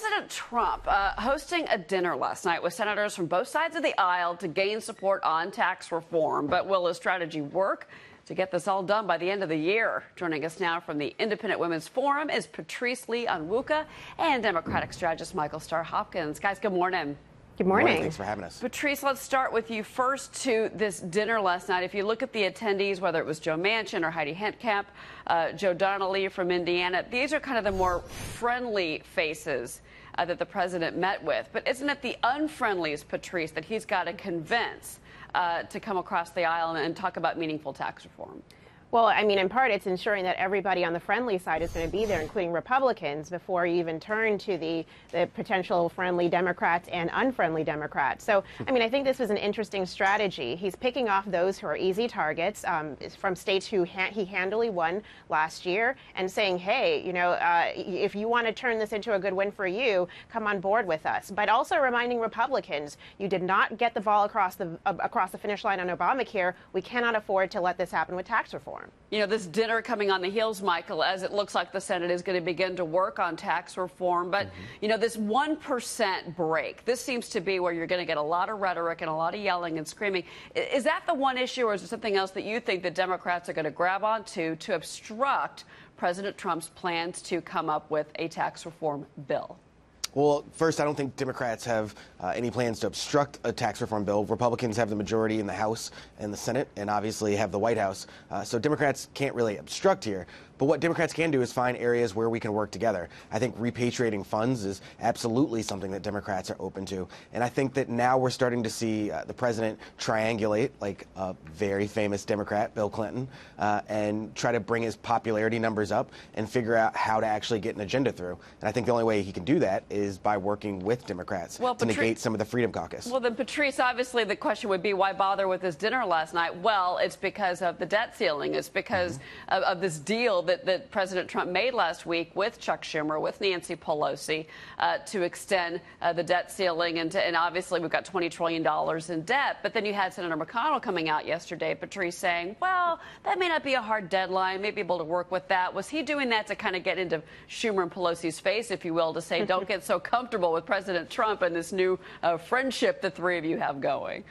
President Trump hosting a dinner last night with senators from both sides of the aisle to gain support on tax reform. But will his strategy work to get this all done by the end of the year? Joining us now from the Independent Women's Forum is Patrice Onwuka and Democratic strategist Starr Hopkins. Guys, good morning. Good morning. Thanks for having us. Patrice, let's start with you first to this dinner last night. If you look at the attendees, whether it was Joe Manchin or Heidi Heitkamp, Joe Donnelly from Indiana, these are kind of the more friendly faces that the president met with. But isn't it the unfriendliest, Patrice, that he's got to convince to come across the aisle and talk about meaningful tax reform? Well, I mean, in part, it's ensuring that everybody on the friendly side is going to be there, including Republicans, before you even turn to the potential friendly Democrats and unfriendly Democrats. So, I mean, I think this was an interesting strategy. He's picking off those who are easy targets from states who he handily won last year and saying, hey, you know, if you want to turn this into a good win for you, come on board with us. But also reminding Republicans, you did not get the ball across the finish line on Obamacare. We cannot afford to let this happen with tax reform. You know, this dinner coming on the heels, Michael, as it looks like the Senate is going to begin to work on tax reform. But, you know, this 1% break, this seems to be where you're going to get a lot of rhetoric and a lot of yelling and screaming. Is that the one issue, or is there something else that you think the Democrats are going to grab onto to obstruct President Trump's plans to come up with a tax reform bill? Well, first, I don't think Democrats have any plans to obstruct a tax reform bill. Republicans have the majority in the House and the Senate, and obviously have the White House. So Democrats can't really obstruct here. But what Democrats can do is find areas where we can work together. I think repatriating funds is absolutely something that Democrats are open to. And I think that now we're starting to see the president triangulate, like a very famous Democrat, Bill Clinton, and try to bring his popularity numbers up and figure out how to actually get an agenda through. And I think the only way he can do that is by working with Democrats to negate some of the Freedom Caucus. Well, then, Patrice, obviously the question would be, why bother with this dinner last night? Well, it's because of the debt ceiling. It's because of this deal that President Trump made last week with Chuck Schumer, with Nancy Pelosi, to extend the debt ceiling. And obviously we've got $20 trillion in debt. But then you had Senator McConnell coming out yesterday, Patrice, saying, well, that may not be a hard deadline, may be able to work with that. Was he doing that to kind of get into Schumer and Pelosi's face, if you will, to say, don't get so comfortable with President Trump and this new friendship the three of you have going?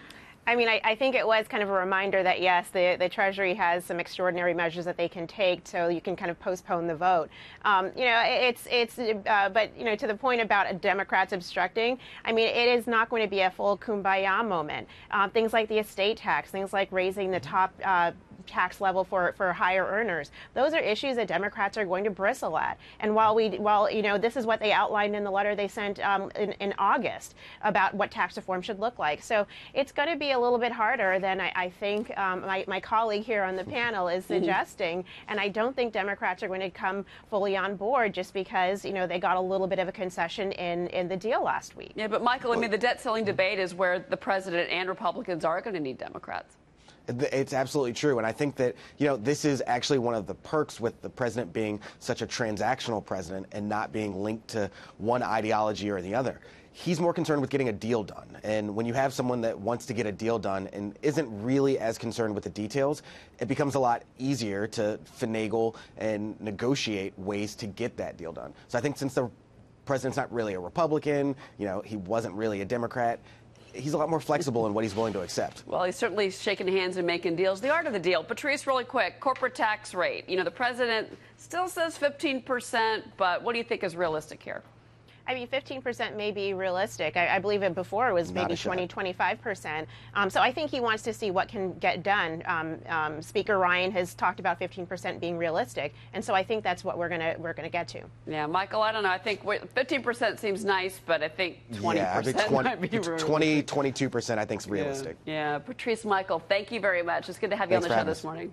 I mean, I think it was kind of a reminder that, yes, the Treasury has some extraordinary measures that they can take, so you can kind of postpone the vote. You know, but, you know, to the point about Democrats obstructing, I mean, it is not going to be a full kumbaya moment. Things like the estate tax, things like raising the top tax level for higher earners. Those are issues that Democrats are going to bristle at. And while you know, this is what they outlined in the letter they sent in August about what tax reform should look like. So it's going to be a little bit harder than I think my colleague here on the panel is suggesting. And I don't think Democrats are going to come fully on board just because, you know, they got a little bit of a concession in the deal last week. Yeah, but Michael, I mean, the debt ceiling debate is where the president and Republicans are going to need Democrats. It's absolutely true. And I think that, you know, this is actually one of the perks with the president being such a transactional president and not being linked to one ideology or the other. He's more concerned with getting a deal done. And when you have someone that wants to get a deal done and isn't really as concerned with the details, it becomes a lot easier to finagle and negotiate ways to get that deal done. So I think since the president's not really a Republican, you know, he wasn't really a Democrat, he's a lot more flexible in what he's willing to accept. Well, he's certainly shaking hands and making deals. The art of the deal. Patrice, really quick, corporate tax rate. You know, the president still says 15%, but what do you think is realistic here? I mean, 15% may be realistic. I believe it before it was maybe 20, 25%. So I think he wants to see what can get done. Speaker Ryan has talked about 15% being realistic, and so I think that's what we're gonna get to. Yeah, Michael, I don't know. I think 15% seems nice, but I think 20% might be realistic. 22% I think is realistic. Yeah. Patrice, Michael, thank you very much. It's good to have you on the show this morning.